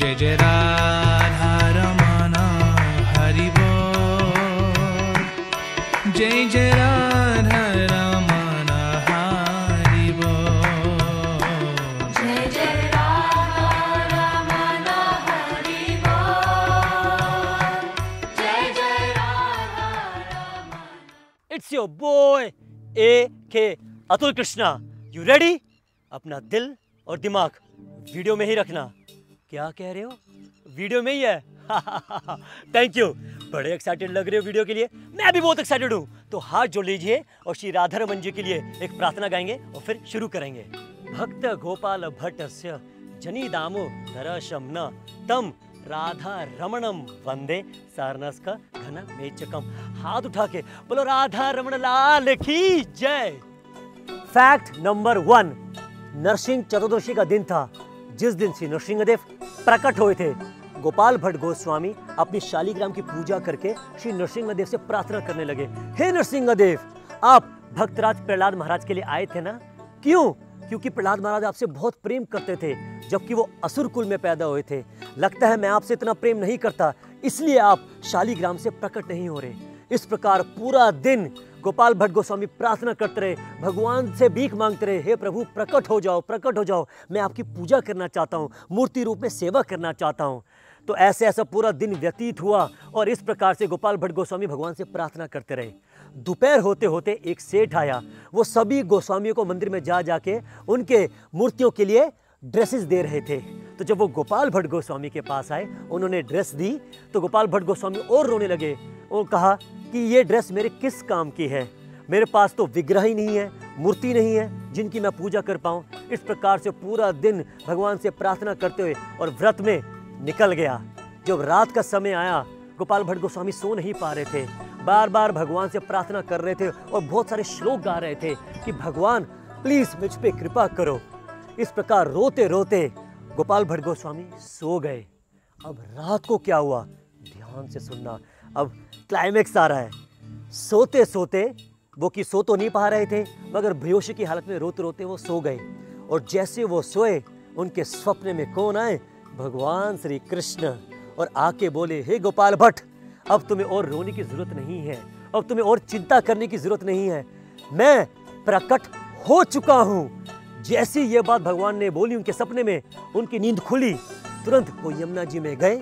जय जय राधा रमण हरि बोल, जय जय राधा रमण हरि बोल, जय जय राधा रमण हरि बोल, जय जय Radha Raman. It's your boy AK Atul Krishna. You ready? अपना दिल और दिमाग वीडियो में ही रखना। क्या कह रहे हो? वीडियो में ही है? Thank you. बड़े एक्साइटेड लग रहे हो वीडियो के लिए। मैं भी बहुत एक्साइटेड हूँ। तो हाथ जोड़ लीजिए और श्री राधा रमन जी के लिए एक प्रार्थना गाएंगे और फिर शुरू करेंगे। भक्त गोपाल भट्टस्य जनी दामोदर शमना तम राधा रमणम वंदे सारनस्क घन मेचकम। हाथ उठा के बोलो राधा रमण लाल की जय। फैक्ट नंबर 1, नरसिंह चतुर्दशी का दिन था जिस दिन श्री नरसिंहदेव प्रकट हुए थे। गोपाल भट्ट गोस्वामी अपनी शालीग्राम की पूजा करके श्री नरसिंहदेव से प्रार्थना करने लगे, हे नरसिंहदेव, आप भक्तराज प्रहलाद महाराज के लिए आए थे ना? क्यों? क्योंकि प्रहलाद महाराज आपसे बहुत प्रेम करते थे जबकि वो असुर कुल में पैदा हुए थे। लगता है मैं आपसे इतना प्रेम नहीं करता, इसलिए आप शालीग्राम से प्रकट नहीं हो रहे। इस प्रकार पूरा दिन गोपाल भट्ट गोस्वामी प्रार्थना करते रहे, भगवान से भीख मांगते रहे, हे प्रभु प्रकट हो जाओ, प्रकट हो जाओ, मैं आपकी पूजा करना चाहता हूँ, मूर्ति रूप में सेवा करना चाहता हूँ। तो ऐसे ऐसा पूरा दिन व्यतीत हुआ और इस प्रकार से गोपाल भट्ट गोस्वामी भगवान से प्रार्थना करते रहे। दोपहर होते होते एक सेठ आया। वो सभी गोस्वामियों को मंदिर में जा जाके उनके मूर्तियों के लिए ड्रेसेस दे रहे थे। तो जब वो गोपाल भट्ट गोस्वामी के पास आए, उन्होंने ड्रेस दी तो गोपाल भट्ट गोस्वामी और रोने लगे और कहा कि ये ड्रेस मेरे किस काम की है? मेरे पास तो विग्रह ही नहीं है, मूर्ति नहीं है जिनकी मैं पूजा कर पाऊँ। इस प्रकार से पूरा दिन भगवान से प्रार्थना करते हुए और व्रत में निकल गया। जब रात का समय आया, गोपाल भट्ट गोस्वामी सो नहीं पा रहे थे, बार बार भगवान से प्रार्थना कर रहे थे और बहुत सारे श्लोक गा रहे थे कि भगवान प्लीज मुझ पे कृपा करो। इस प्रकार रोते रोते गोपाल भट्ट गोस्वामी सो गए। अब रात को क्या हुआ, ध्यान से सुनना, अब क्लाइमेक्स आ रहा है। सोते सोते वो कि सो तो नहीं पा रहे थे मगर बेहोशी की हालत में रोते रोते वो सो गए। और जैसे वो सोए, उनके स्वप्न में कौन आए? भगवान श्री कृष्ण। और आके बोले, हे गोपाल भट्ट, अब तुम्हें और रोने की जरूरत नहीं है, अब तुम्हें और चिंता करने की जरूरत नहीं है, मैं प्रकट हो चुका हूँ। जैसी ये बात भगवान ने बोली, उनके सपने में उनकी नींद खुली। तुरंत वो यमुना जी में गए।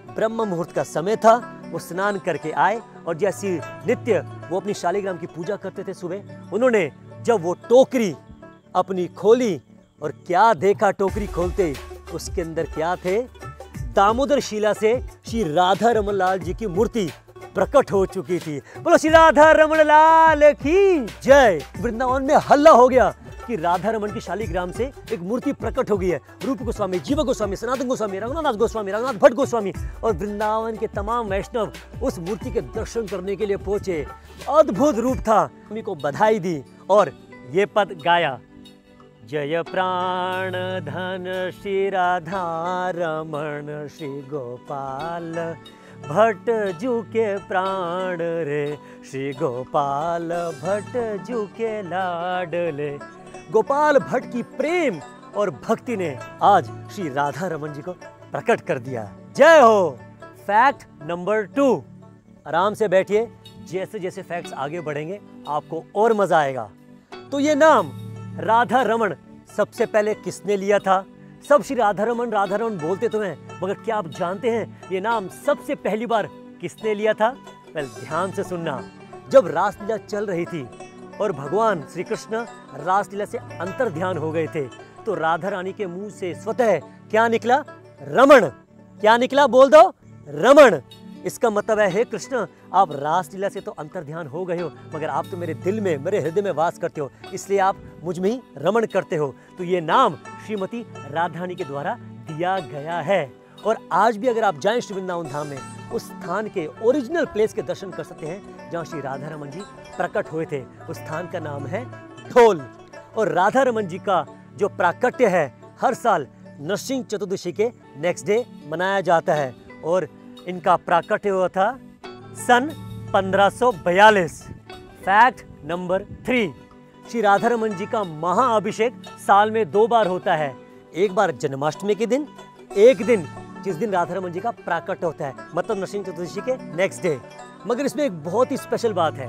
ब्रह्म मुहूर्त का समय था, वो स्नान करके आए और जैसी नित्य वो अपनी शालीग्राम की पूजा करते थे सुबह, उन्होंने जब वो टोकरी अपनी खोली और क्या देखा टोकरी खोलते, उसके अंदर क्या थे? दामोदर शिला से श्री राधा रमन लाल जी की मूर्ति प्रकट हो चुकी थी। बोलो श्री राधा रमन लाल की जय। वृंदावन में हल्ला हो गया कि राधा रमन की शालीग्राम से एक मूर्ति प्रकट हो गई है। रूप गोस्वामी, जीव गोस्वामी, सनातन गोस्वामी, रघुनाथ गोस्वामी, रघुनाथ भट्ट गोस्वामी और वृंदावन के तमाम वैष्णव उस मूर्ति के दर्शन करने के लिए पहुंचे। अद्भुत रूप था। उन्हीं को बधाई दी और ये पद गाया, जय प्राण धन श्री राधा रमण श्री गोपाल भट्ट जू के प्राण रे, श्री गोपाल भट्ट जू के लाडले। गोपाल भट्ट की प्रेम और भक्ति ने आज श्री राधा रमन जी को प्रकट कर दिया। जय हो। फैक्ट नंबर 2, आराम से बैठिए, जैसे जैसे फैक्ट्स आगे बढ़ेंगे आपको और मजा आएगा। तो ये नाम राधा रमन सबसे पहले किसने लिया था? सब श्री राधा रमन बोलते तो हैं, मगर क्या आप जानते हैं ये नाम सबसे पहली बार किसने लिया था? वेल, ध्यान से सुनना। जब रासलीला चल रही थी और भगवान श्री कृष्ण रासलीला से अंतर ध्यान हो गए थे, तो राधा रानी के मुंह से स्वतः क्या निकला? रमण। क्या निकला? बोल दो, रमण। इसका मतलब है, हे कृष्ण, आप रासलीला से तो अंतर ध्यान हो गए हो, मगर आप तो मेरे दिल में, मेरे हृदय में वास करते हो, इसलिए आप मुझ में ही रमण करते हो। तो ये नाम श्रीमती राधा रानी के द्वारा दिया गया है। और आज भी अगर आप जाएं श्री वृंदावन धाम में, उस स्थान के ओरिजिनल प्लेस के दर्शन कर सकते हैं जहाँ श्री राधा रमन जी प्रकट हुए थे। उस स्थान का नाम है ढोल। और राधा रमन जी का जो प्राकट्य है हर साल नरसिंह चतुर्दशी के नेक्स्ट डे मनाया जाता है और इनका प्राकट्य हुआ था सन 1542। फैक्ट नंबर 3, श्री राधा रमन जी का महाअभिषेक साल में 2 बार होता है। एक बार जन्माष्टमी के दिन, एक दिन जिस दिन राधा रमन जी का प्राकट्य होता है, मतलब नरसिंह चतुर्दशी के नेक्स्ट डे। मगर इसमें एक बहुत ही स्पेशल बात है,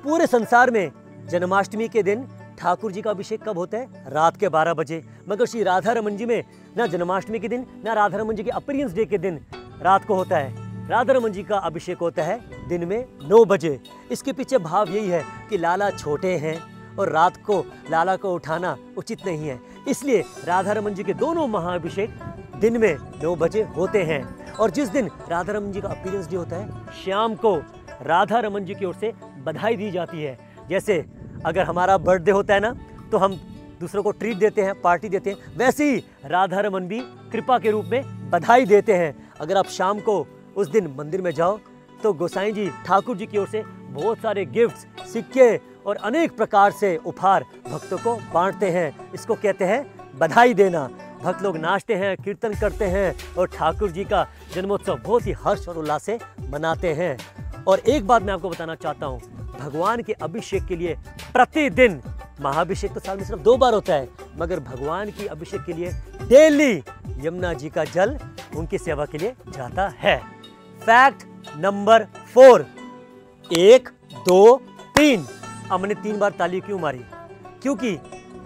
पूरे संसार में जन्माष्टमी के दिन ठाकुर जी का अभिषेक कब होता है? रात के 12 बजे। मगर श्री राधा रमन जी में ना जन्माष्टमी के दिन ना राधा रमन जी के अपीयरेंस डे के दिन रात को होता है। राधा रमन जी का अभिषेक होता है दिन में 9 बजे। इसके पीछे भाव यही है कि लाला छोटे हैं और रात को लाला को उठाना उचित नहीं है, इसलिए राधा रमन जी के दोनों महाअभिषेक दिन में 9 बजे होते हैं। और जिस दिन राधा रमन जी का अपीयरेंस डे होता है, शाम को राधा रमन जी की ओर से बधाई दी जाती है। जैसे अगर हमारा बर्थडे होता है ना, तो हम दूसरों को ट्रीट देते हैं, पार्टी देते हैं, वैसे ही राधा रमन भी कृपा के रूप में बधाई देते हैं। अगर आप शाम को उस दिन मंदिर में जाओ तो गोसाई जी ठाकुर जी की ओर से बहुत सारे गिफ्ट्स, सिक्के और अनेक प्रकार से उपहार भक्तों को बांटते हैं। इसको कहते हैं बधाई देना। भक्त लोग नाचते हैं, कीर्तन करते हैं और ठाकुर जी का जन्मोत्सव बहुत ही हर्ष और उल्लास से मनाते हैं। और एक बात मैं आपको बताना चाहता हूँ, भगवान के अभिषेक के लिए प्रतिदिन, महाअभिषेक तो साल में सिर्फ 2 बार होता है, मगर भगवान की अभिषेक के लिए डेली यमुना जी का जल उनकी सेवा के लिए जाता है। Fact number 4, 1, 2, 3। अब मैंने 3 बार ताली क्यों मारी? क्योंकि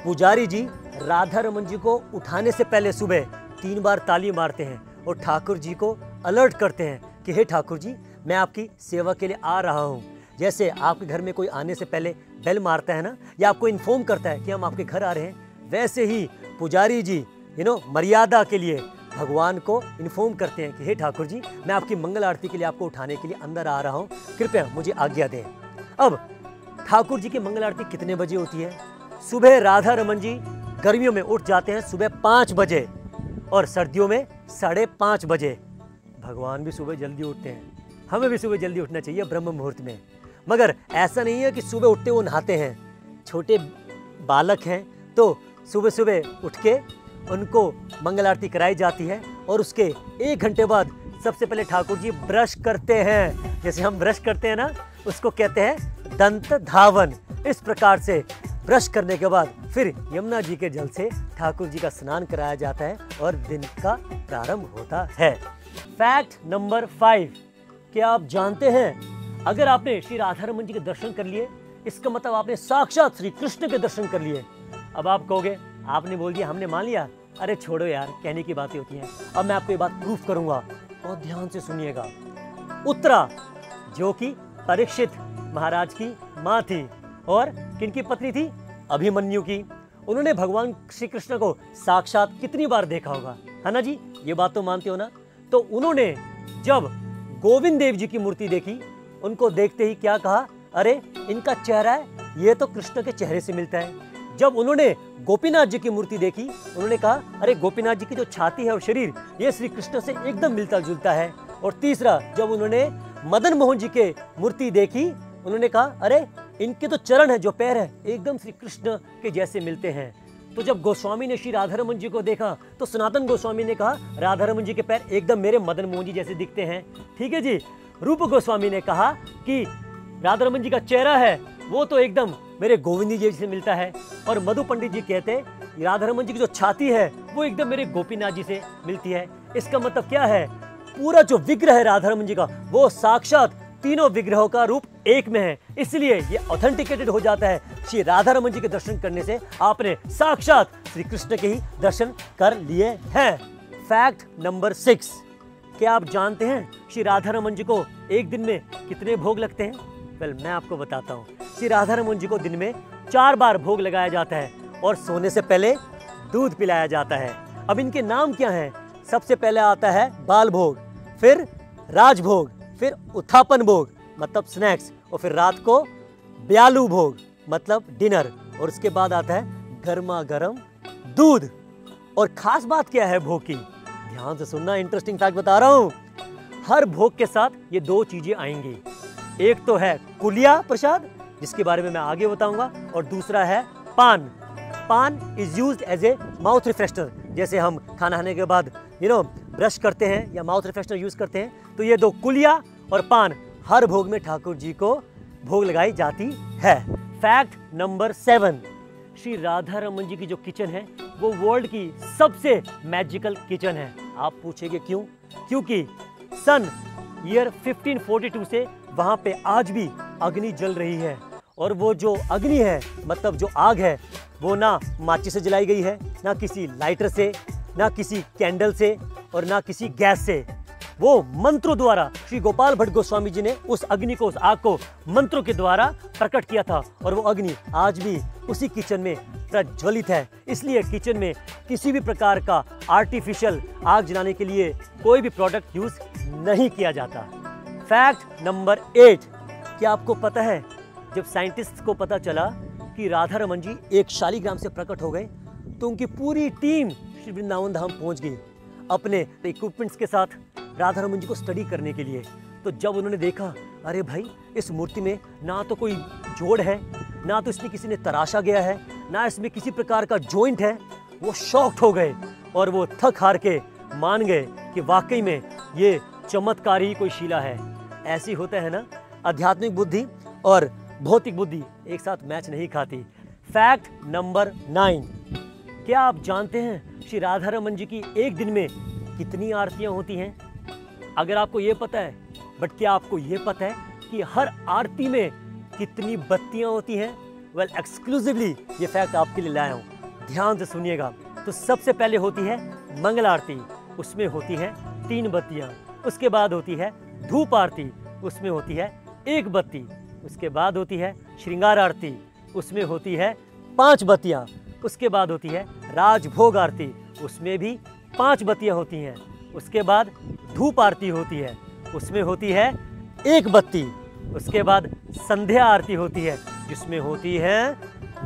पुजारी जी राधा रमन जी को उठाने से पहले सुबह 3 बार ताली मारते हैं और ठाकुर जी को अलर्ट करते हैं कि हे ठाकुर जी, मैं आपकी सेवा के लिए आ रहा हूँ। जैसे आपके घर में कोई आने से पहले बेल मारता है ना, या आपको इन्फॉर्म करता है कि हम आपके घर आ रहे हैं, वैसे ही पुजारी जी मर्यादा के लिए भगवान को इन्फॉर्म करते हैं कि हे ठाकुर जी, मैं आपकी मंगल आरती के लिए आपको उठाने के लिए अंदर आ रहा हूँ, कृपया मुझे आज्ञा दें। अब ठाकुर जी की मंगल आरती कितने बजे होती है? सुबह राधा रमन जी गर्मियों में उठ जाते हैं सुबह 5 बजे और सर्दियों में 5:30 बजे। भगवान भी सुबह जल्दी उठते हैं, हमें भी सुबह जल्दी उठना चाहिए ब्रह्म मुहूर्त में। मगर ऐसा नहीं है कि सुबह उठते वो नहाते हैं। छोटे बालक हैं तो सुबह सुबह उठ के उनको मंगल आरती कराई जाती है और उसके 1 घंटे बाद सबसे पहले ठाकुर जी ब्रश करते हैं। जैसे हम ब्रश करते हैं ना, उसको कहते हैं दंत धावन। इस प्रकार से ब्रश करने के बाद फिर यमुना जी के जल से ठाकुर जी का स्नान कराया जाता है और दिन का प्रारंभ होता है। फैक्ट नंबर 5, क्या आप जानते हैं, अगर आपने श्री राधा रमन जी के दर्शन कर लिए, इसका मतलब आपने साक्षात श्री कृष्ण के दर्शन कर लिए। अब आप कहोगे, आपने बोल दिया, हमने मान लिया। अरे छोड़ो यार, कहने की बातें होती हैं। अब मैं आपको ये बात प्रूफ करूंगा और ध्यान से सुनिएगा। उत्तरा, जो कि परीक्षित महाराज की माँ थी और किनकी पत्नी थी? अभिमन्यु की। उन्होंने भगवान श्री कृष्ण को साक्षात कितनी बार देखा होगा, है ना जी? ये बात तो मानते हो ना? तो उन्होंने जब गोविंद देव जी की मूर्ति देखी, उनको देखते ही क्या कहा? अरे इनका चेहरा है, ये तो कृष्ण के चेहरे से मिलता है। जब उन्होंने गोपीनाथ जी की मूर्ति देखी, उन्होंने कहा अरे गोपीनाथ जी की जो छाती है और शरीर, ये श्री कृष्ण से एकदम मिलता जुलता है। और तीसरा, जब उन्होंने मदन मोहन जी के मूर्ति देखी, उन्होंने कहा अरे इनके तो चरण है, जो पैर है, एकदम श्री कृष्ण के जैसे मिलते हैं। तो जब गोस्वामी ने श्री राधा रमन जी को देखा तो सनातन गोस्वामी ने कहा राधा रमन जी के पैर एकदम मेरे मदन मोहन जी जैसे दिखते हैं। ठीक है जी। रूप गोस्वामी ने कहा कि राधा रमन जी का चेहरा है वो तो एकदम मेरे गोविंद जी जैसे मिलता है। और मधु पंडित जी कहते राधा रमन जी की जो छाती है वो एकदम मेरे गोपीनाथ जी से मिलती है। इसका मतलब क्या है? पूरा जो विग्रह है राधा रमन जी का, वो साक्षात तीनों विग्रहों का रूप एक में है। इसलिए ये ऑथेंटिकेटेड हो जाता है, श्री राधा रमन जी के दर्शन करने से आपने साक्षात श्री कृष्ण के ही दर्शन कर लिए हैं। फैक्ट नंबर 6, क्या आप जानते हैं श्री राधा रमन जी को एक दिन में कितने भोग लगते हैं? वेल, मैं आपको बताता हूँ। श्री राधा रमन जी को दिन में 4 बार भोग लगाया जाता है और सोने से पहले दूध पिलाया जाता है। अब इनके नाम क्या हैं? सबसे पहले आता है बाल भोग, फिर राजभोग, फिर उत्थापन भोग मतलब स्नैक्स, और फिर रात को ब्यालू भोग मतलब डिनर, और उसके बाद आता है गर्मा गर्म दूध। और खास बात क्या है भोग की? ध्यान से सुनना, इंटरेस्टिंग फैक्ट बता रहा हूँ। हर भोग के साथ ये 2 चीजें आएंगी। एक तो है कुलिया प्रसाद, जिसके बारे में मैं आगे बताऊंगा, और दूसरा है paan. Paan is used as a mouth freshener. जैसे हम खाना खाने के बाद ब्रश करते हैं या माउथ रिफ्रेशनर यूज करते हैं, तो ये 2 कुलिया और पान हर भोग में ठाकुर जी को भोग लगाई जाती है। फैक्ट नंबर 7, श्री राधा रमन जी की जो किचन है वो वर्ल्ड की सबसे मैजिकल किचन है। आप पूछेंगे क्यों? क्योंकि सन ईयर 1542 से वहां पे आज भी अग्नि जल रही है, और वो जो अग्नि है, मतलब जो आग है, वो ना माचिस से जलाई गई है, ना किसी लाइटर से, ना किसी कैंडल से, और ना किसी गैस से। वो मंत्रों द्वारा श्री गोपाल भट्ट गोस्वामी जी ने उस अग्नि को, उस आग को मंत्रों के द्वारा प्रकट किया था, और वो अग्नि आज भी उसी किचन में प्रज्वलित है। इसलिए किचन में किसी भी प्रकार का आर्टिफिशियल आग जलाने के लिए कोई भी प्रोडक्ट यूज नहीं किया जाता। फैक्ट नंबर 8, क्या आपको पता है जब साइंटिस्ट को पता चला कि राधा रमन जी एक शालिग्राम से प्रकट हो गए, तो उनकी पूरी टीम श्री वृंदावन धाम पहुंच गई अपने इक्विपमेंट्स के साथ राधा रमन जी को स्टडी करने के लिए। तो जब उन्होंने देखा, अरे भाई इस मूर्ति में ना तो कोई जोड़ है, ना तो इसमें किसी ने तराशा गया है, ना इसमें किसी प्रकार का जॉइंट है, वो शॉक्ड हो गए और वो थक हार के मान गए कि वाकई में ये चमत्कारी कोई शिला है। ऐसी होता है ना, आध्यात्मिक बुद्धि और भौतिक बुद्धि एक साथ मैच नहीं खाती। फैक्ट नंबर 9, क्या आप जानते हैं श्री राधा रमन जी की एक दिन में कितनी आरतियां होती हैं? अगर आपको ये पता है, बट क्या आपको ये पता है कि हर आरती में कितनी बत्तियां होती हैं? वेल, एक्सक्लूसिवली ये फैक्ट आपके लिए लाया हूँ, ध्यान से सुनिएगा। तो सबसे पहले होती है मंगल आरती, उसमें होती है 3 बत्तियां। उसके बाद होती है धूप आरती, उसमें होती है 1 बत्ती। उसके बाद होती है श्रृंगार आरती, उसमें होती है 5 बत्तियां। उसके बाद होती है राजभोग आरती, उसमें भी 5 बत्तियां होती हैं। उसके बाद धूप आरती होती है, उसमें होती है 1 बत्ती। उसके बाद संध्या आरती होती है, जिसमें होती है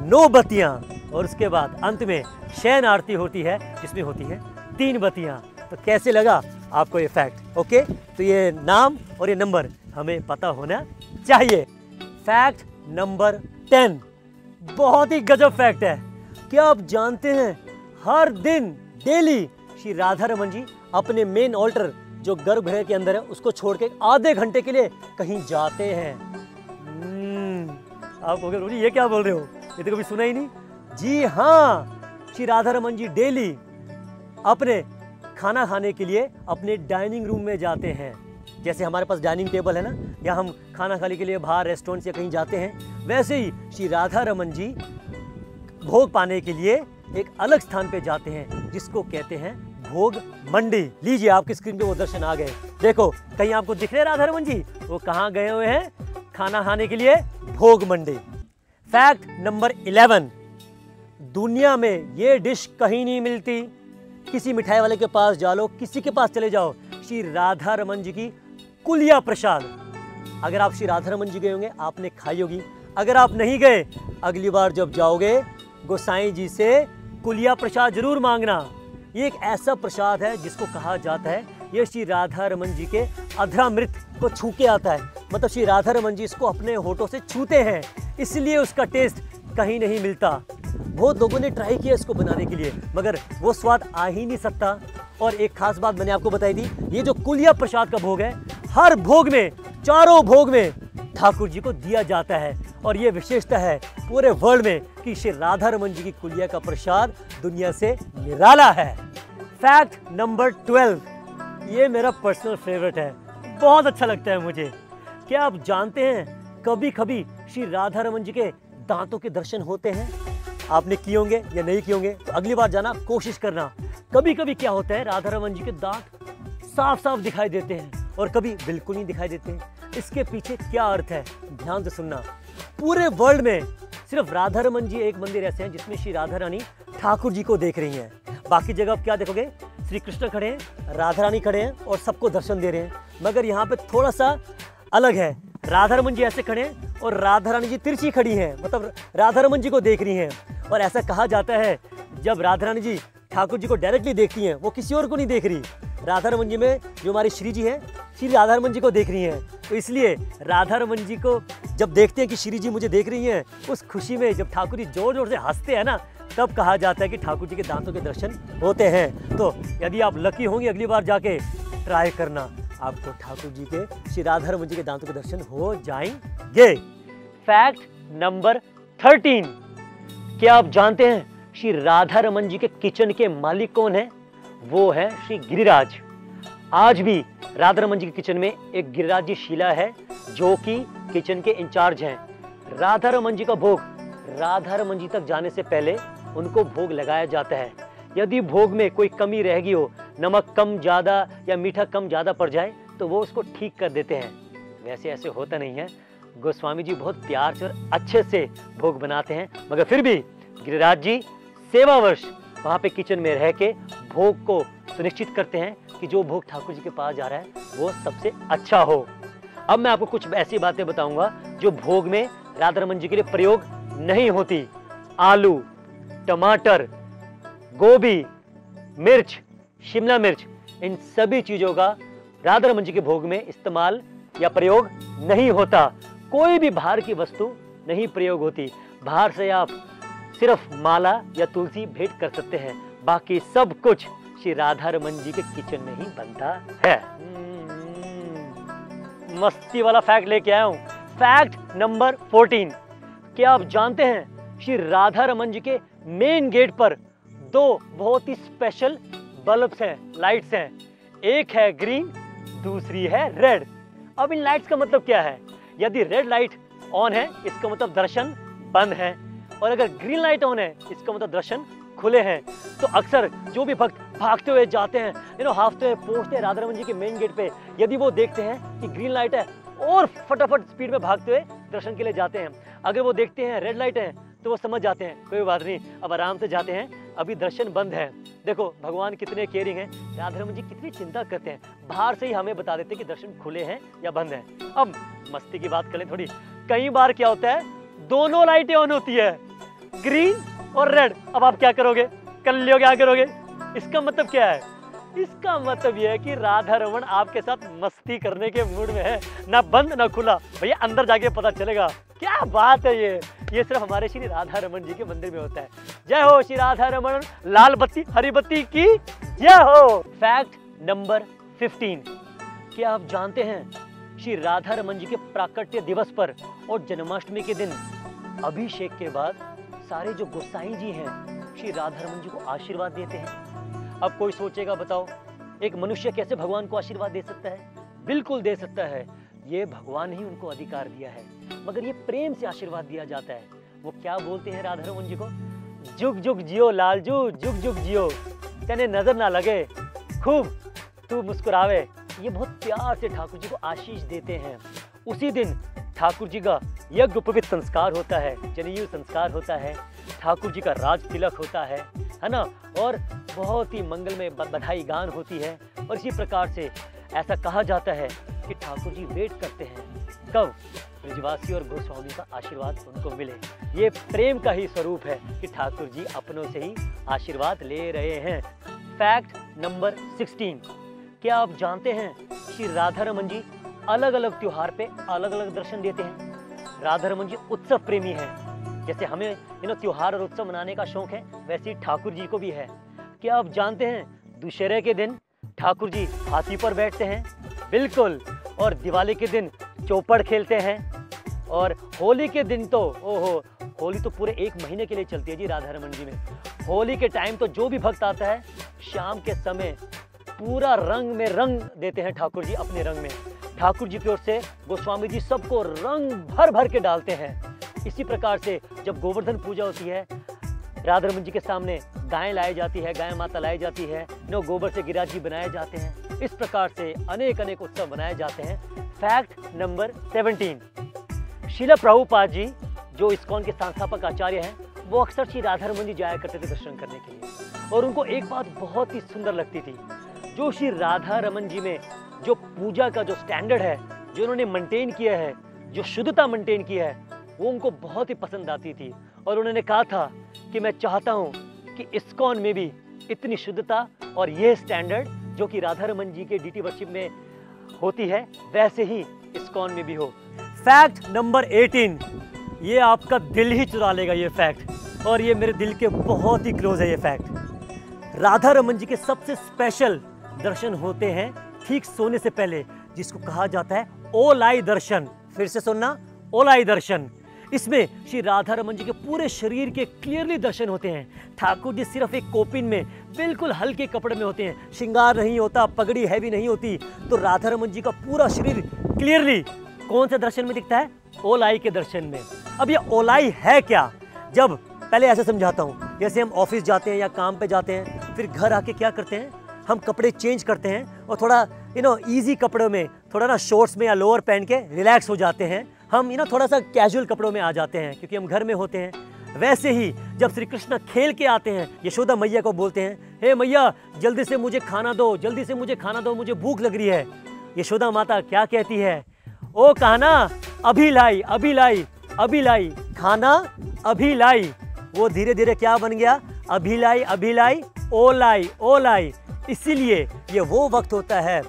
9 बत्तियां। और उसके बाद अंत में शयन आरती होती है, जिसमें होती है 3 बत्तियां। तो कैसे लगा आपको ये फैक्ट? ओके, तो ये नाम और ये नंबर हमें पता होना चाहिए। फैक्ट नंबर 10, बहुत ही गजब फैक्ट है। क्या आप जानते हैं हर दिन डेली श्री राधा रमन जी अपने मेन ऑल्टर जो गर्भगृह के अंदर है उसको छोड़ के आधे घंटे के लिए कहीं जाते हैं? आप कहोगे रोजी ये क्या बोल रहे हो, ये तो कभी सुना ही नहीं। जी हाँ, श्री राधा रमन जी डेली अपने खाना खाने के लिए अपने डाइनिंग रूम में जाते हैं। जैसे हमारे पास डाइनिंग टेबल है ना, या हम खाना खाने के लिए बाहर रेस्टोरेंट या कहीं जाते हैं, वैसे ही श्री राधा रमन जी भोग पाने के लिए एक अलग स्थान पे जाते हैं, जिसको कहते हैं भोग मंडी। लीजिए, आपकी स्क्रीन पे वो दर्शन आ गए। देखो, कहीं आपको दिख रहे राधा रमन जी? वो कहाँ गए हुए हैं? खाना खाने के लिए भोग मंडी। फैक्ट नंबर 11, दुनिया में ये डिश कहीं नहीं मिलती। किसी मिठाई वाले के पास जा लो, किसी के पास चले जाओ, श्री राधा रमन जी की कुलिया प्रसाद। अगर आप श्री राधा रमन जी गए होंगे, आपने खाई होगी। अगर आप नहीं गए, अगली बार जब जाओगे गोसाई जी से कुलिया प्रसाद जरूर मांगना। ये एक ऐसा प्रसाद है जिसको कहा जाता है ये श्री राधा रमन जी के अधरामृत को छू के आता है। मतलब श्री राधा रमन जी इसको अपने होठों से छूते हैं, इसलिए उसका टेस्ट कहीं नहीं मिलता। बहुत लोगों ने ट्राई किया इसको बनाने के लिए, मगर वो स्वाद आ ही नहीं सकता। और एक खास बात मैंने आपको बताई थी, ये जो कुलिया प्रसाद का भोग है, हर भोग में, चारों भोग में ठाकुर जी को दिया जाता है। और ये विशेषता है पूरे वर्ल्ड में कि श्री राधा रमन जी की कुलिया का प्रसाद दुनिया से निराला है। फैक्ट नंबर 12, ये मेरा पर्सनल फेवरेट है, बहुत अच्छा लगता है मुझे। क्या आप जानते हैं कभी कभी श्री राधा रमन जी के दांतों के दर्शन होते हैं? आपने किए होंगे या नहीं किए होंगे, तो अगली बार जाना कोशिश करना। कभी कभी क्या होता है, राधा रमन जी के दांत साफ साफ दिखाई देते हैं और कभी बिल्कुल नहीं दिखाई देते। इसके पीछे क्या अर्थ है, ध्यान से सुनना। पूरे वर्ल्ड में सिर्फ राधा रमन जी एक मंदिर ऐसे हैं जिसमें श्री राधा रानी ठाकुर जी को देख रही हैं। बाकी जगह आप क्या देखोगे, श्री कृष्ण खड़े हैं, राधा रानी खड़े हैं और सबको दर्शन दे रहे हैं। मगर यहाँ पे थोड़ा सा अलग है, राधा रमन जी ऐसे खड़े हैं और राधा रानी जी तिरछी खड़ी हैं, मतलब राधा रमन जी को देख रही हैं। और ऐसा कहा जाता है जब राधा रानी जी ठाकुर जी को डायरेक्टली देखती हैं, वो किसी और को नहीं देख रही। राधा रमन जी में जो हमारी श्री जी हैं, श्री राधा रमन जी को देख रही हैं। तो इसलिए राधा रमन जी को जब देखते हैं कि श्री जी मुझे देख रही हैं, उस खुशी में जब ठाकुर जी जोर जोर से हंसते हैं ना, तब कहा जाता है कि ठाकुर जी के दांतों के दर्शन होते हैं। तो यदि आप लकी होंगे, अगली बार जाके ट्राई करना, आपको ठाकुर जी के, श्री राधा रमन जी के दांतों के दर्शन हो जाएंगे। फैक्ट नंबर 13, क्या आप जानते हैं श्री राधा रमन जी के किचन के मालिक कौन है? वो है श्री गिरिराज। आज भी राधा रमन जी के किचन में एक गिरिराज जी शीला है जो कि किचन के इंचार्ज हैं। राधा रमन जी का भोग राधा रमन जी तक जाने से पहले उनको भोग लगाया जाता है। यदि भोग में कोई कमी रह गई हो, नमक कम ज़्यादा या मीठा कम ज़्यादा पड़ जाए, तो वो उसको ठीक कर देते हैं। वैसे ऐसे होता नहीं है, गोस्वामी जी बहुत प्यार से और अच्छे से भोग बनाते हैं, मगर फिर भी गिरिराज जी सेवावर्ष वहाँ पे किचन में रह के भोग को सुनिश्चित करते हैं कि जो भोग ठाकुर जी के पास जा रहा है वो सबसे अच्छा हो। अब मैं आपको कुछ ऐसी बातें बताऊंगा जो भोग में राधा रमन जी के लिए प्रयोग नहीं होती। आलू, टमाटर, गोभी, मिर्च, शिमला मिर्च, इन सभी चीजों का राधा रमन जी के भोग में इस्तेमाल या प्रयोग नहीं होता। कोई भी बाहर की वस्तु नहीं प्रयोग होती। बाहर से आप सिर्फ माला या तुलसी भेंट कर सकते हैं, बाकी सब कुछ श्री राधा रमन जी के किचन में ही बनता है। मस्ती वाला फैक्ट लेके आया हूं। Fact number 14। क्या आप जानते हैं श्री राधा रमन जी के मेन गेट पर दो बहुत ही स्पेशल बल्ब्स हैं, लाइट्स हैं। एक है ग्रीन, दूसरी है रेड। अब इन लाइट्स का मतलब क्या है? यदि रेड लाइट ऑन है इसका मतलब दर्शन बंद है, और अगर ग्रीन लाइट ऑन है इसका मतलब दर्शन खुले हैं। तो अक्सर जो भी भक्त भागते हुए जाते हैं, हाफते हुए पहुंचते हैं राधा रमन जी के मेन गेट पे, यदि वो देखते हैं कि ग्रीन लाइट है और फटाफट स्पीड में भागते हुए दर्शन के लिए जाते हैं। अगर वो देखते हैं रेड लाइट है तो वो समझ जाते हैं कोई बात नहीं, अब आराम से जाते हैं, अभी दर्शन बंद है। देखो भगवान कितने केयरिंग हैं, राधा रमन जी कितनी चिंता करते हैं, बाहर से ही हमें बता देते हैं कि दर्शन खुले हैं या बंद हैं। अब मस्ती की बात करें थोड़ी। कई बार क्या होता है, दोनों लाइटें ऑन होती है, ग्रीन और रेड। अब आप क्या करोगे? कर लियोगे, क्या करोगे? इसका मतलब क्या है? इसका मतलब यह है कि राधा रमन आपके साथ मस्ती करने के मूड में है, ना बंद ना खुला। भैया अंदर जाके पता चलेगा। क्या बात है ये सिर्फ हमारे श्री राधा रमन जी के मंदिर में होता है। जय हो श्री राधा रमन, लाल बत्ती हरी बत्ती की जय हो। Fact number 15। क्या आप जानते हैं श्री राधा रमन जी के प्राकट्य दिवस पर और जन्माष्टमी के दिन अभिषेक के बाद सारे जो गोसाई जी हैं श्री राधा रमन जी को आशीर्वाद देते हैं। अब कोई सोचेगा, बताओ एक मनुष्य कैसे भगवान को आशीर्वाद दे सकता है? बिल्कुल दे सकता है, ये भगवान ही उनको अधिकार दिया है, मगर ये प्रेम से आशीर्वाद दिया जाता है। वो क्या बोलते हैं राधा रमन जी को? जुग जुग जियो लालजू, जुग जुग जियो, तेने नजर ना लगे, खूब तू मुस्कुरावे। ये बहुत प्यार से ठाकुर जी को आशीष देते हैं। उसी दिन ठाकुर जी का यज्ञ उपवित संस्कार होता है, जनेऊ संस्कार होता है, ठाकुर जी का राज तिलक होता है ना, और बहुत ही मंगलमय बधाई गान होती है। और इसी प्रकार से ऐसा कहा जाता है कि ठाकुर जी वेट करते हैं कब ब्रजवासी और गोस्वामी का आशीर्वाद उनको मिले। ये प्रेम का ही स्वरूप है कि ठाकुर जी अपनों से ही आशीर्वाद ले रहे हैं। Fact number 16। क्या आप जानते हैं श्री राधा रमन जी अलग अलग त्योहार पे अलग अलग दर्शन देते हैं? राधा रमन जी उत्सव प्रेमी हैं। जैसे हमें त्योहार और उत्सव मनाने का शौक है, वैसे ही ठाकुर जी को भी है। क्या आप जानते हैं दुशहरे के दिन ठाकुर जी हाथी पर बैठते हैं? बिल्कुल। और दिवाली के दिन चौपड़ खेलते हैं, और होली के दिन तो ओहो, होली तो पूरे 1 महीने के लिए चलती है जी राधा रमन जी में। होली के टाइम तो जो भी भक्त आता है शाम के समय पूरा रंग में रंग देते हैं ठाकुर जी अपने रंग में। ठाकुर जी की ओर से गोस्वामी जी सबको रंग भर भर के डालते हैं। इसी प्रकार से जब गोवर्धन पूजा होती है, राधा रमन जी के सामने गायें लाई जाती है, गाय माता लाई जाती है, गोबर से गिरिराज जी बनाए जाते हैं। इस प्रकार से अनेक अनेक उत्सव बनाए जाते हैं। Fact number 17। श्रील प्रभुपाद जी जो इस्कॉन के संस्थापक आचार्य हैं, वो अक्सर श्री राधा रमन जी जाया करते थे दर्शन करने के लिए, और उनको एक बात बहुत ही सुंदर लगती थी। जो श्री राधा रमन जी में जो पूजा का जो स्टैंडर्ड है, जो उन्होंने मेंटेन किया है, जो शुद्धता मेंटेन किया है, वो उनको बहुत ही पसंद आती थी। और उन्होंने कहा था कि मैं चाहता हूँ कि इस्कॉन में भी इतनी शुद्धता और ये स्टैंडर्ड जो कि राधा रमन जी के डीटी वर्शिप में होती है, वैसे ही इस्कॉन में भी हो। Fact number 18। ये आपका दिल ही चुरा लेगा ये फैक्ट, और ये मेरे दिल के बहुत ही क्लोज है ये फैक्ट। राधा रमन जी के सबसे स्पेशल दर्शन होते हैं ठीक सोने से पहले, जिसको कहा जाता है ओलाई दर्शन। फिर से सुनना, ओलाई दर्शन। इसमें श्री राधा रमन जी के पूरे शरीर के क्लियरली दर्शन होते हैं। ठाकुर जी सिर्फ एक कोपिन में बिल्कुल हल्के कपड़े में होते हैं, श्रृंगार नहीं होता, पगड़ी हैवी नहीं होती, तो राधा रमन जी का पूरा शरीर क्लियरली कौन से दर्शन में दिखता है? ओलाई के दर्शन में। अब ये ओलाई है क्या? जब पहले ऐसे समझाता हूँ, जैसे हम ऑफिस जाते हैं या काम पे जाते हैं, फिर घर आके क्या करते हैं, हम कपड़े चेंज करते हैं और थोड़ा इजी कपड़ों में, थोड़ा ना शॉर्ट्स में या लोअर पहन के रिलैक्स हो जाते हैं। हम थोड़ा सा कैजुअल कपड़ों में आ जाते हैं क्योंकि हम घर में होते हैं। वैसे ही जब श्री कृष्ण खेल के आते हैं, यशोदा मैया को बोलते हैं, हे मैया जल्दी से मुझे खाना दो, जल्दी से मुझे खाना दो, मुझे भूख लग रही है। यशोदा माता क्या कहती है? ओ कान्हा अभी लाई, अभी लाई, अभी लाई, खाना अभी लाई। वो धीरे धीरे क्या बन गया? अभी लाई, अभी लाई, ओ लाई, ओ लाई। इसीलिए ये वो वक्त होता है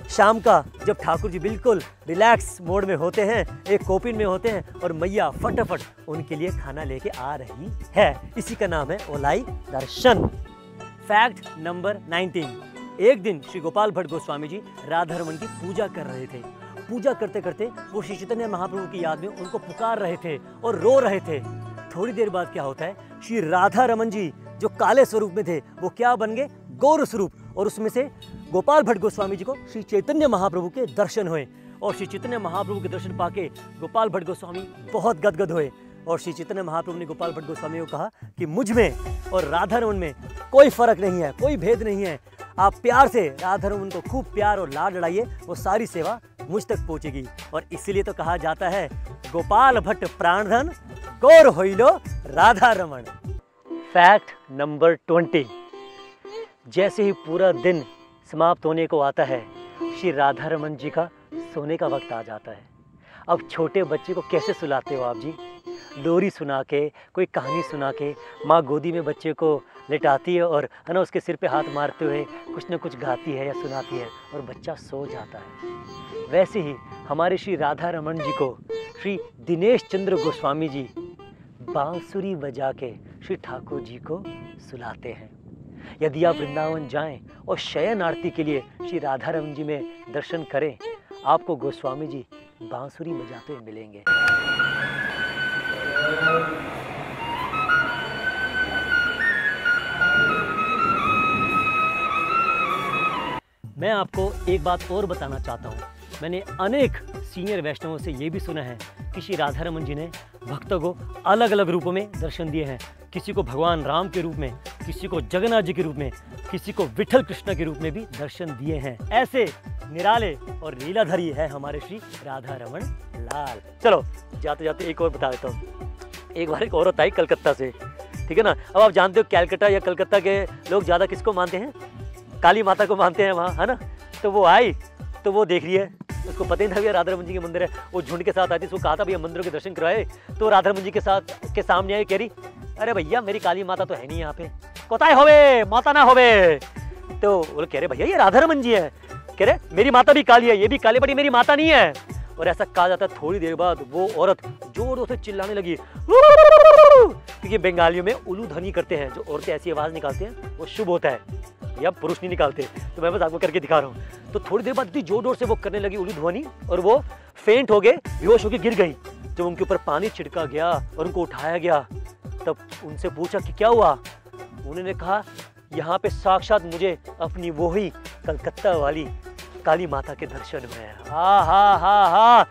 शाम का जब ठाकुर जी बिल्कुल रिलैक्स मोड में होते हैं, एक कोपिन में होते हैं और मैया फटाफट उनके लिए खाना लेके आ रही है। इसी का नाम है ओलाई दर्शन। Fact number 19। एक दिन श्री गोपाल भट्ट गोस्वामी जी राधा रमन की पूजा कर रहे थे। पूजा करते करते वो श्री चैतन्य महाप्रभु की याद में उनको पुकार रहे थे और रो रहे थे। थोड़ी देर बाद क्या होता है, श्री राधा रमन जी जो काले स्वरूप में थे वो क्या बन गए? गौर स्वरूप। और उसमें से गोपाल भट्ट गोस्वामी जी को श्री चैतन्य महाप्रभु के दर्शन हुए और श्री चैतन्य महाप्रभु के दर्शन पाके गोपाल भट्ट गोस्वामी बहुत गदगद हुए। और श्री चैतन्य महाप्रभु ने गोपाल भट्ट गोस्वामी को कहा कि मुझ में और राधा रमन में कोई फर्क नहीं है, कोई भेद नहीं है। आप प्यार से राधा रमन को खूब प्यार और लाड लड़ाइए, वो सारी सेवा मुझ तक पहुंचेगी। और इसीलिए तो कहा जाता है गोपाल भट्ट प्राणधन गौर होइलो राधा रमन। Fact number 20। जैसे ही पूरा दिन समाप्त होने को आता है, श्री राधा रमन जी का सोने का वक्त आ जाता है। अब छोटे बच्चे को कैसे सुलाते हो आप जी? लोरी सुना के, कोई कहानी सुना के, माँ गोदी में बच्चे को लिटाती है और है ना उसके सिर पे हाथ मारते हुए कुछ न कुछ गाती है या सुनाती है और बच्चा सो जाता है। वैसे ही हमारे श्री राधा रमन जी को श्री दिनेश चंद्र गोस्वामी जी बांसुरी बजा के श्री ठाकुर जी को सुलाते हैं। यदि आप वृंदावन जाएं और शयन आरती के लिए श्री राधा रमन जी में दर्शन करें, आपको गोस्वामी जी बांसुरी बजाते हुए मिलेंगे। मैं आपको एक बात और बताना चाहता हूँ। मैंने अनेक सीनियर वैष्णवों से ये भी सुना है कि श्री राधा रमन जी ने भक्तों को अलग अलग रूपों में दर्शन दिए हैं। किसी को भगवान राम के रूप में, किसी को जगन्नाथ जी के रूप में, किसी को विठल कृष्ण के रूप में भी दर्शन दिए हैं। ऐसे निराले और लीलाधरी है हमारे श्री राधा रमन लाल। चलो जाते जाते एक और बता देता हूँ। एक बार एक औरत आई कलकत्ता से, ठीक है ना। अब आप जानते हो कैलकाटा या कलकत्ता के लोग ज़्यादा किसको मानते हैं? काली माता को मानते हैं वहाँ, है ना। तो वो आई तो वो देख रही है, उसको पता ही था भैया राधा रमन जी के मंदिर है। वो झुंड के साथ आई थी, उसको कहा था भैया मंदिरों के दर्शन करवाए। तो राधा रमन जी के सामने आई, कह रही अरे भैया मेरी काली माता तो है नहीं यहाँ पे, कोताय होवे माता ना होवे। तो वो कह रहे भैया ये राधा रमन जी है। कह रहे मेरी माता भी काली है, ये भी काली, बड़ी मेरी माता नहीं है। और ऐसा कहा जाता है। थोड़ी देर बाद वो औरत जोर जोर से चिल्लाने लगी, क्योंकि बंगालियों में उलू ध्वनि करते हैं। जो औरतें ऐसी आवाज निकालते हैं वो शुभ होता है, या पुरुष नहीं निकालते। तो मैं बस आपको करके दिखा रहा हूँ। तो थोड़ी देर बाद इतनी जोर जोर से वो करने लगी उलू ध्वनि और वो फेंट हो गए, बेहोश होकर गिर गई। जब उनके ऊपर पानी छिड़का गया और उनको उठाया गया, तब उनसे पूछा कि क्या हुआ। उन्होंने कहा यहाँ पे साक्षात मुझे अपनी वही कलकत्ता वाली काली माता के दर्शन हुए हैं। हा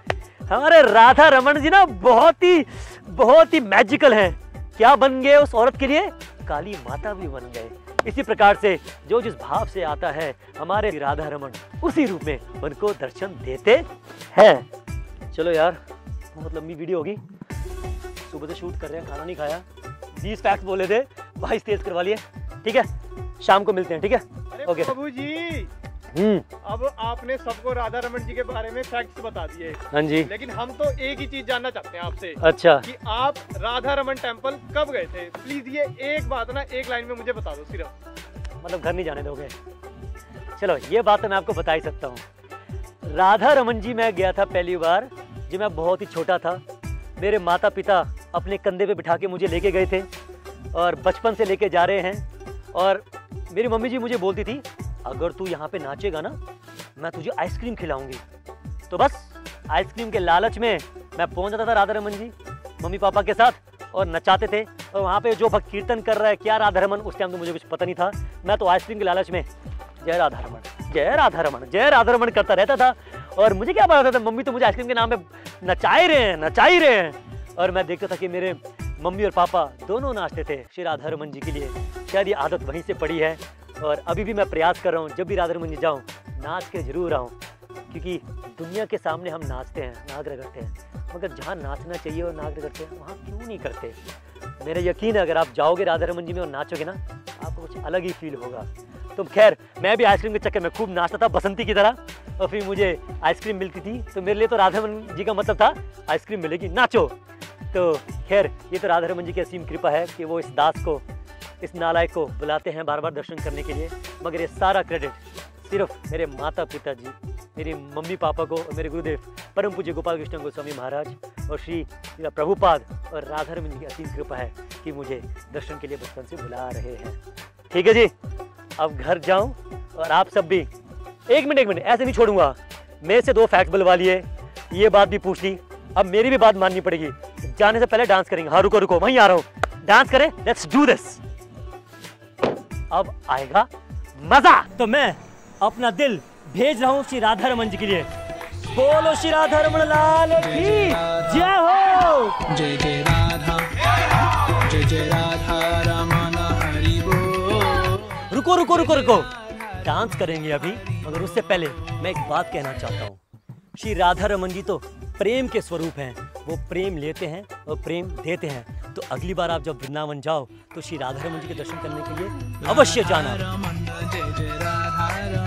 हमारे राधा रमन जी ना बहुत ही मैजिकल हैं। क्या बन गए उस औरत के लिए? काली माता भी बन गए। इसी प्रकार से जो जिस भाव से आता है हमारे राधा रमन उसी रूप में उनको दर्शन देते हैं। चलो यार बहुत लंबी वीडियो होगी, सुबह से शूट कर रहे हैं, खाना नहीं खाया। 20 फैक्ट बोले थे, 22 तेज करवा लिए। ठीक है, शाम को मिलते हैं। ठीक है, ओके प्रभु जी। अब आपने सबको राधा रमन जी के बारे में फैक्ट्स बता दिए। हाँ जी। लेकिन हम तो एक ही चीज जानना चाहते हैं आपसे। अच्छा, कि आप राधा रमन टेम्पल कब गए थे? प्लीज ये एक बात ना एक लाइन में मुझे बता दो सिर्फ। मतलब घर नहीं जाने दोगे? चलो ये बात तो मैं आपको बता ही सकता हूँ। राधा रमन जी मैं गया था पहली बार जब मैं बहुत ही छोटा था। मेरे माता पिता अपने कंधे पे बिठा के मुझे लेके गए थे और बचपन से लेके जा रहे हैं। और मेरी मम्मी जी मुझे बोलती थी अगर तू यहाँ पे नाचेगा ना मैं तुझे आइसक्रीम खिलाऊंगी। तो बस आइसक्रीम के लालच में मैं पहुंच जाता था राधा रमन जी। मम्मी पापा के साथ और नचाते थे। और वहाँ पे जो भक्त कीर्तन कर रहा है क्या राधा रमन, उस टाइम तो मुझे कुछ पता नहीं था। मैं तो आइसक्रीम के लालच में जय राधा रमन, जय राधा रमन, जय राधा रमन करता रहता था। और मुझे क्या पता था, मम्मी तो मुझे आइसक्रीम के नाम पे नचा ही रहे हैं। और मैं देखता था कि मेरे मम्मी और पापा दोनों नाचते थे श्री राधा रमन जी के लिए। शायद ये आदत वहीं से पड़ी है और अभी भी मैं प्रयास कर रहा हूँ जब भी राधा रमन जी जाऊँ नाच के जरूर आऊँ, क्योंकि दुनिया के सामने हम नाचते हैं, नाग रगड़ते हैं, मगर जहाँ नाचना चाहिए और नाग रगड़ते हैं वहाँ क्यों नहीं करते। मेरा यकीन है अगर आप जाओगे राधा रमन जी में और नाचोगे ना, आपको कुछ अलग ही फील होगा। तो खैर मैं भी आइसक्रीम के चक्कर में खूब नाचता था बसंती की तरह, और फिर मुझे आइसक्रीम मिलती थी तो मेरे लिए तो राधा रमन जी का मतलब था आइसक्रीम मिलेगी, नाचो। तो खैर ये तो राधा रमन जी की असीम कृपा है कि वो इस दास को, इस नालायक को बुलाते हैं बार बार दर्शन करने के लिए। मगर ये सारा क्रेडिट सिर्फ मेरे माता पिता जी, मेरी मम्मी पापा को और मेरे गुरुदेव परम पूज्य गोपाल कृष्ण गोस्वामी महाराज और श्री प्रभुपाद और राधा रमन जी की असीम कृपा है कि मुझे दर्शन के लिए बचपन से बुला रहे हैं। ठीक है जी, अब घर जाऊं और आप सब भी एक मिनट ऐसे नहीं छोड़ूंगा। मेरे से 2 फैक्ट बुलवा लिए, ये बात भी पूछ ली, अब मेरी भी बात माननी पड़ेगी। जाने से पहले डांस करेंगे। हाँ रुको वहीं आ रहा हूँ, डांस करें, लेट्स डू दिस। अब आएगा मजा। तो मैं अपना दिल भेज रहा हूँ श्री राधा रमन जी के लिए। बोलो श्री राधा रमन लाल की जय हो। जय जय राधा, जय जय राधा रमन हरि बोल। रुको डांस करेंगे अभी, मगर उससे पहले मैं एक बात कहना चाहता हूँ। श्री राधा रमन जी तो प्रेम के स्वरूप हैं, वो प्रेम लेते हैं और प्रेम देते हैं। तो अगली बार आप जब वृंदावन जाओ तो श्री राधा रमन जी के दर्शन करने के लिए अवश्य जाना। जय जय राधा